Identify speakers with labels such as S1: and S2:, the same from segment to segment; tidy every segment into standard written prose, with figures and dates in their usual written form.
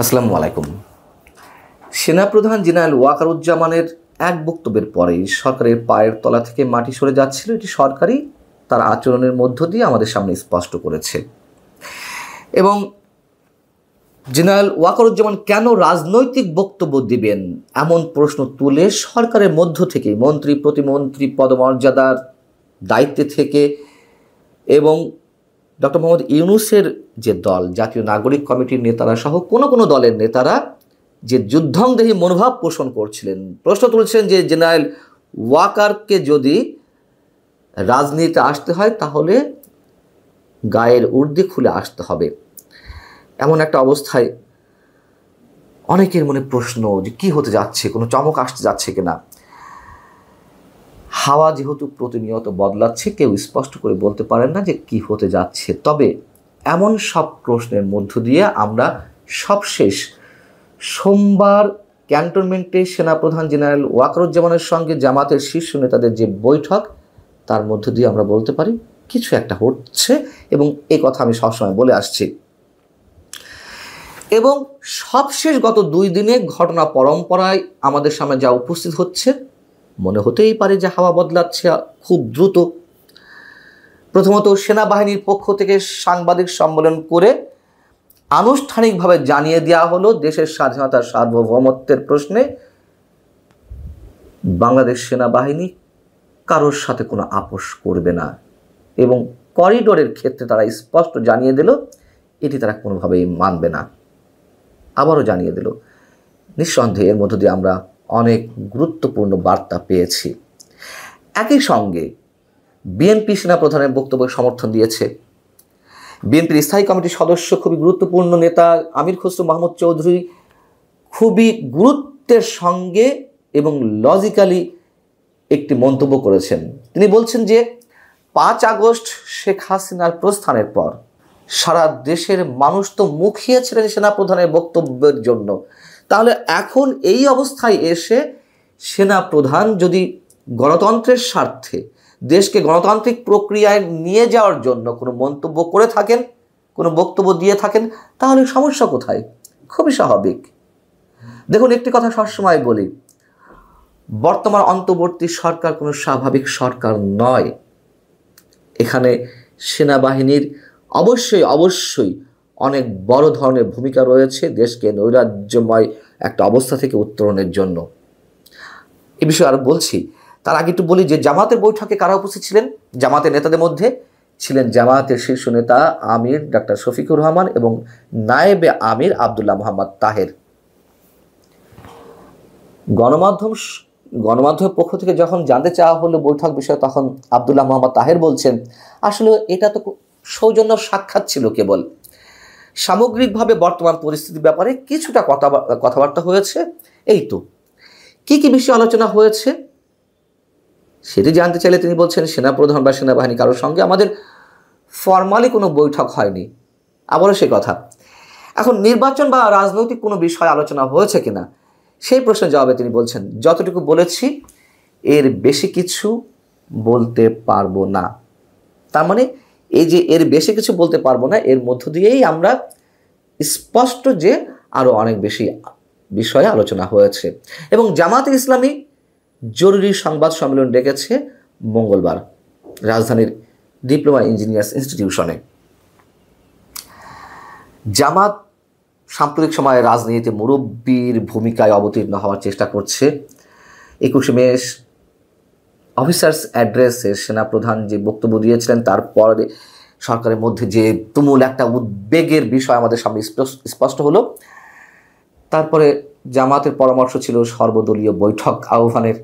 S1: আসসালামু আলাইকুম। সেনাপ্রধান জেনারেল ওয়াকারুজ্জামানের এক বক্তব্যের পরেই সরকারের পায়ের তলা থেকে মাটি সরে যাচ্ছিল, এটি সরকারই তার আচরণের মধ্য দিয়ে আমাদের সামনে স্পষ্ট করেছে। এবং জেনারেল ওয়াকারুজ্জামান কেন রাজনৈতিক বক্তব্য দিবেন এমন প্রশ্ন তুলে সরকারের মধ্য থেকে মন্ত্রী প্রতিমন্ত্রী পদমর্যাদার দায়িত্বে থেকে এবং ডক্টর মোহাম্মদ ইউনূসের যে দল, জাতীয় নাগরিক কমিটির নেতারা সহ কোনো দলের নেতারা যে যুদ্ধংদেহী মনোভাব পোষণ করছিলেন, প্রশ্ন তুলছিলেন যে জেনারেল ওয়াকারকে যদি রাজনীতিতে আসতে হয় তাহলে গায়ের উর্দি খুলে আসতে হবে। এমন একটা অবস্থায় অনেকের মনে প্রশ্ন যে কী হতে যাচ্ছে, কোনো চমক আসতে যাচ্ছে কিনা। হাওয়া যেহেতু প্রতিনিয়ত বদলাচ্ছে, কেউ স্পষ্ট করে বলতে পারেন না যে কি হতে যাচ্ছে। তবে এমন সব প্রশ্নের মধ্য দিয়ে আমরা সবশেষ সোমবার ক্যান্টনমেন্টে সেনাপ্রধান জেনারেল ওয়াকারুজ্জামানের সঙ্গে জামাতের শীর্ষ নেতাদের যে বৈঠক, তার মধ্য দিয়ে আমরা বলতে পারি কিছু একটা হচ্ছে, এবং এই কথা আমি সবসময় বলে আসছি। এবং সবশেষ গত 2 দিনে ঘটনা পরম্পরায় আমাদের সামনে যা উপস্থিত হচ্ছে, মনে হতেই পারে যে হাওয়া বদলাচ্ছে খুব দ্রুত। প্রথমত সেনাবাহিনীর পক্ষ থেকে সাংবাদিক সম্মেলন করে আনুষ্ঠানিকভাবে জানিয়ে দেওয়া হলো দেশের স্বাধীনতার সার্বভৌমত্বের প্রশ্নে বাংলাদেশ সেনাবাহিনী কারোর সাথে কোনো আপোষ করবে না, এবং করিডোরের ক্ষেত্রে তারা স্পষ্ট জানিয়ে দিল এটি তারা কোনোভাবেই মানবে না। আবারও জানিয়ে দিল। নিঃসন্দেহে এর মধ্য দিয়ে আমরা অনেক গুরুত্বপূর্ণ বার্তা পেয়েছি। একই সঙ্গে বিএনপি সেনাপ্রধানের বক্তব্যের সমর্থন দিয়েছে। বিএনপির স্থায়ী কমিটির সদস্য, খুবই গুরুত্বপূর্ণ নেতা আমির খসরু মাহমুদ চৌধুরী খুবই গুরুত্বের সঙ্গে এবং লজিক্যালি একটি মন্তব্য করেছেন। তিনি বলছেন যে 5 আগস্ট শেখ হাসিনার প্রস্থানের পর সারা দেশের মানুষ তো মুখিয়েছিলেন সেনাপ্রধানের বক্তব্যের জন্য। তাহলে এখন এই অবস্থায় এসে সেনাপ্রধান যদি গণতন্ত্রের স্বার্থে দেশকে গণতান্ত্রিক প্রক্রিয়ায় নিয়ে যাওয়ার জন্য কোনো মন্তব্য করে থাকেন, কোনো বক্তব্য দিয়ে থাকেন, তাহলে সমস্যা কোথায়? খুবই স্বাভাবিক। দেখুন, একটি কথা সবসময় বলি, বর্তমান অন্তর্বর্তী সরকার কোনো স্বাভাবিক সরকার নয়। এখানে সেনাবাহিনীর অবশ্যই অনেক বড় ধরনের ভূমিকা রয়েছে দেশকে নৈরাজ্যময় একটা অবস্থা থেকে উত্তরণের জন্য। এ বিষয়ে আরও বলছি, তার আগে একটু বলি যে জামাতের বৈঠকে কারা উপস্থিত ছিলেন। জামাতের নেতাদের মধ্যে ছিলেন জামাতের শীর্ষ নেতা আমির ডাক্তার শফিকুর রহমান এবং নায়েবে আমির আবদুল্লাহ মোহাম্মদ তাহের। গণমাধ্যমের পক্ষ থেকে যখন জানতে চাওয়া হলো বৈঠক বিষয়ে, তখন আবদুল্লাহ মোহাম্মদ তাহের বলছেন আসলে এটা তো সৌজন্য সাক্ষাৎ ছিল, কেবল সামগ্রিকভাবে বর্তমান পরিস্থিতির ব্যাপারে কিছুটা কথাবার্তা হয়েছে, এই তো। কি বিষয়ে আলোচনা হয়েছে সেটি জানতে চাইলে তিনি বলছেন সেনাপ্রধান বা সেনাবাহিনী কারোর সঙ্গে আমাদের ফর্মালি কোনো বৈঠক হয়নি। আবারও সে কথা। এখন নির্বাচন বা রাজনৈতিক কোনো বিষয় আলোচনা হয়েছে কিনা সেই প্রশ্নের জবাবে তিনি বলছেন যতটুকু বলেছি এর বেশি কিছু বলতে পারবো না। তার মানে এই যে এর বেশি কিছু বলতে পারবো না, এর মধ্য দিয়েই আমরা স্পষ্ট যে আরও অনেক বেশি বিষয়ে আলোচনা হয়েছে। এবং জামাতে ইসলামী জরুরি সংবাদ সম্মেলন ডেকেছে মঙ্গলবার রাজধানীর ডিপ্লোমা ইঞ্জিনিয়ার্স ইনস্টিটিউশনে। জামাত সাম্প্রতিক সময়ে রাজনীতিতে মুরব্বীর ভূমিকায় অবতীর্ণ হওয়ার চেষ্টা করছে। 21 মে অফিসার্স অ্যাড্রেসে সেনাপ্রধান যে বক্তব্য দিয়েছিলেন, তারপরে সরকারের মধ্যে যে তুমুল একটা উদ্বেগের বিষয় আমাদের সামনে স্পষ্ট হলো। তারপরে জামাতের পরামর্শ ছিল সর্বদলীয় বৈঠক আহ্বানের।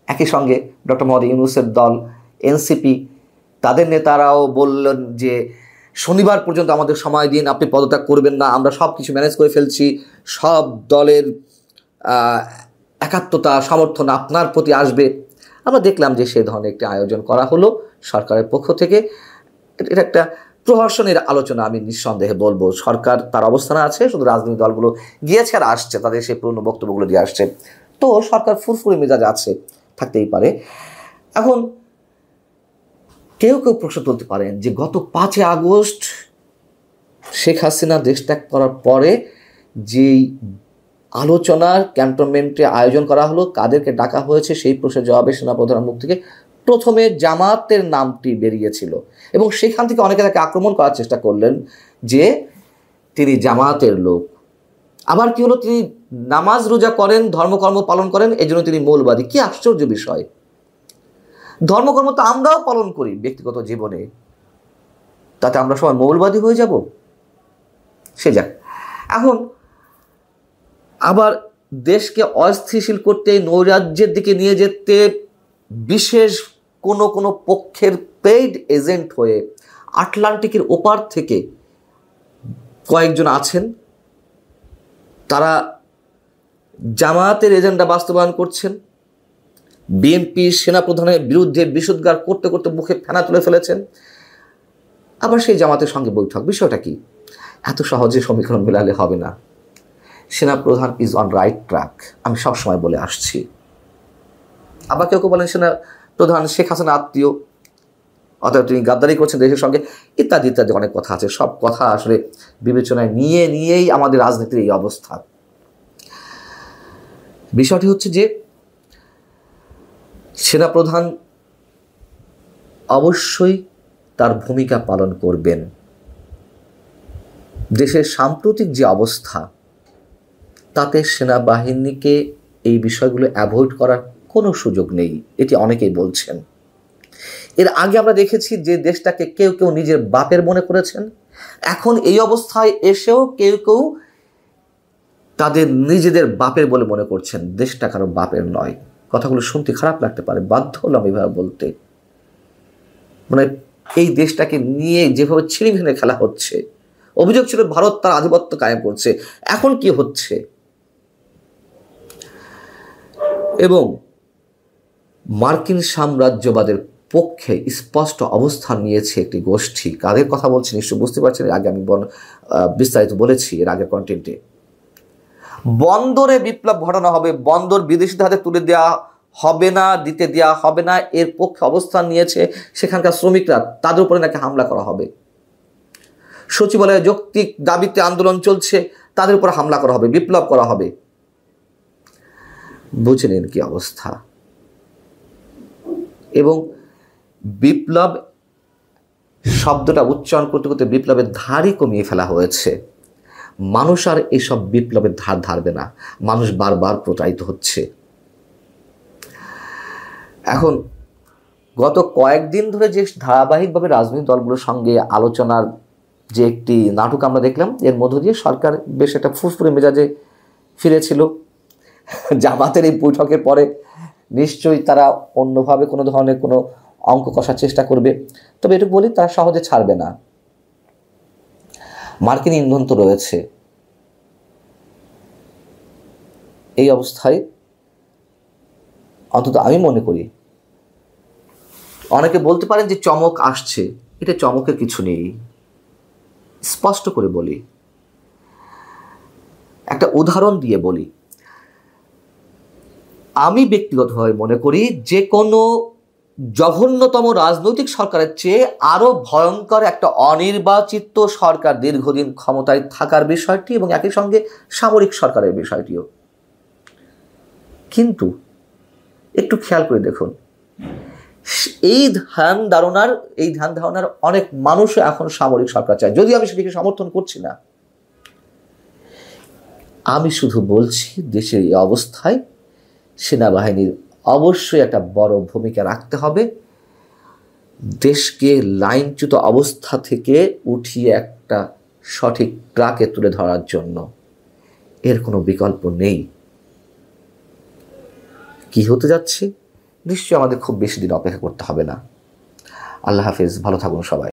S1: একই সঙ্গে ডক্টর মোহাম্মদ ইউনূসের দল এনসিপি, তাদের নেতারাও বললেন যে শনিবার পর্যন্ত আমাদের সময় দিন, আপনি পদত্যাগ করবেন না, আমরা সব কিছু ম্যানেজ করে ফেলছি, সব দলের একাত্মতা সমর্থন আপনার প্রতি আসবে। আমরা দেখলাম যে সে ধরনের একটি আয়োজন করা হলো সরকারের পক্ষ থেকে। এটা একটা প্রহসনের আলোচনা। আমি নিঃসন্দেহে বলবো সরকার তার অবস্থানে আছে, শুধু রাজনৈতিক দলগুলো গিয়েছে আর আসছে, তাদের সেই পুরনো বক্তব্যগুলো দিয়ে আসছে। তো সরকার ফুরফুরে মেজাজ আছে, থাকতেই পারে। এখন কেউ প্রশ্ন তুলতে পারেন যে গত 5 আগস্ট শেখ হাসিনা দেশ ত্যাগ করার পরে যেই আলোচনার ক্যান্টনমেন্টে আয়োজন করা হলো, কাদেরকে ডাকা হয়েছে, সেই প্রশ্নের জবাবে সেনাপ্রধানের মুখ থেকে প্রথমে জামাতের নামটি বেরিয়েছিল এবং সেখান থেকে অনেকে তাকে আক্রমণ করার চেষ্টা করলেন যে তিনি জামাতের লোক। আবার কি হলো, তিনি নামাজ রোজা করেন, ধর্মকর্ম পালন করেন, এই জন্য তিনি মৌলবাদী। কি আশ্চর্য বিষয়! ধর্মকর্ম তো আমরাও পালন করি ব্যক্তিগত জীবনে, তাতে আমরা সবাই মৌলবাদী হয়ে যাব? সে যাক। এখন আবার দেশকে অস্থিতিশীল করতে, নৈরাজ্যের দিকে নিয়ে যেতে বিশেষ কোনো পক্ষের পেইড এজেন্ট হয়ে আটলান্টিকের ওপার থেকে কয়েকজন আছেন, তারা জামায়াতের এজেন্ডা বাস্তবায়ন করছেন। বিএনপি সেনাপ্রধানের বিরুদ্ধে বিশুদ্ধার করতে করতে মুখে ফেনা তুলে ফেলেছেন। আবার সেই জামাতের সঙ্গে বৈঠক। বিষয়টা কি? এত সহজে সমীকরণ মেলালে হবে না। সেনাপ্রধান ইজ অন রাইট ট্র্যাক, আমি সবসময় বলে আসছি। আবার কেউ কেউ বলেন সেনাপ্রধান শেখ হাসিনা আত্মীয়, অতএব তিনি গাদ্দারি করছেন দেশের সঙ্গে, ইত্যাদি ইত্যাদি অনেক কথা আছে। সব কথা আসলে বিবেচনায় নিয়েই আমাদের রাজনীতির এই অবস্থা। বিষয়টি হচ্ছে যে সেনাপ্রধান অবশ্যই তার ভূমিকা পালন করবেন। দেশের সাম্প্রতিক যে অবস্থা, তাতে সেনাবাহিনীকে এই বিষয়গুলো অ্যাভয়েড করার কোনো সুযোগ নেই, এটি অনেকেই বলছেন। এর আগে আমরা দেখেছি যে দেশটাকে কেউ কেউ নিজের বাপের মনে করেছেন, এখন এই অবস্থায় এসেও কেউ কেউ তাদের নিজেদের বাপের বলে মনে করছেন। দেশটা কারো বাপের নয়। কথাগুলো শুনতে খারাপ লাগতে পারে, বাধ্য হলাম এভাবে বলতে। মানে এই দেশটাকে নিয়ে যেভাবে ছিনিমিনি খেলা হচ্ছে, অভিযোগ ছিল ভারত তার আধিপত্য কায়েম করছে, এখন কি হচ্ছে? এবং মার্কিন সাম্রাজ্যবাদের পক্ষে স্পষ্ট অবস্থান নিয়েছে একটি গোষ্ঠী। কাদের কথা বলছি নিশ্চয় বুঝতে পারছেন, এর আগে আমি বিস্তারিত বলেছি এর আগের কন্টেন্টে। বন্দরে বিপ্লব ঘটানো হবে, বন্দর বিদেশিদের হাতে তুলে দেওয়া হবে না, দিতে দেওয়া হবে না, এর পক্ষে অবস্থান নিয়েছে সেখানকার শ্রমিকরা। তাদের উপরে নাকি হামলা করা হবে। সচিবালয়ে যৌক্তিক দাবিতে আন্দোলন চলছে, তাদের উপর হামলা করা হবে, বিপ্লব করা হবে। বুঝে নিন কি অবস্থা। এবং বিপ্লব শব্দটা উচ্চারণ করতে করতে বিপ্লবের ধারই কমিয়ে ফেলা হয়েছে। মানুষ আর এইসব বিপ্লবের ধার ধারবে না, মানুষ বারবার প্রতারিত হচ্ছে। এখন গত কয়েকদিন ধরে যে ধারাবাহিকভাবে রাজনৈতিক দলগুলোর সঙ্গে আলোচনার যে একটি নাটক আমরা দেখলাম, এর মধ্য দিয়ে সরকার বেশ একটা ফুরফুরে মেজাজে ফিরেছিল। জামাতের এই বৈঠকের পরে নিশ্চয়ই তারা অন্যভাবে কোনো ধরনের কোনো অঙ্ক কষার চেষ্টা করবে। তবে এটুকু বলি, তারা সহজে ছাড়বে না। মার্কিন ইন্ধন তো রয়েছে। এই অবস্থায় অন্তত আমি মনে করি, অনেকে বলতে পারেন যে চমক আসছে, এটা চমকের কিছু নেই। স্পষ্ট করে বলি, একটা উদাহরণ দিয়ে বলি। আমি ব্যক্তিগতভাবে মনে করি যে কোনো জঘন্যতম রাজনৈতিক সরকারের চেয়ে আরো ভয়ঙ্কর একটা অনির্বাচিত সরকার দীর্ঘদিন ক্ষমতায় থাকার বিষয়টি এবং একই সঙ্গে সামরিক সরকারের বিষয়টিও। কিন্তু একটু খেয়াল করে দেখুন, এই ধ্যান ধারণার অনেক মানুষও এখন সামরিক সরকার চায়, যদিও আমি সেটিকে সমর্থন করছি না। আমি শুধু বলছি, দেশের এই অবস্থায় সেনাবাহিনীর অবশ্যই একটা বড় ভূমিকা রাখতে হবে। দেশকে লাইনচ্যুত অবস্থা থেকে উঠিয়ে একটা সঠিক ট্র্যাকে তুলে ধরার জন্য। এর কোনো বিকল্প নেই। কি হতে যাচ্ছে নিশ্চয়ই আমাদের খুব বেশি দিন অপেক্ষা করতে হবে না। আল্লাহ হাফেজ, ভালো থাকুন সবাই।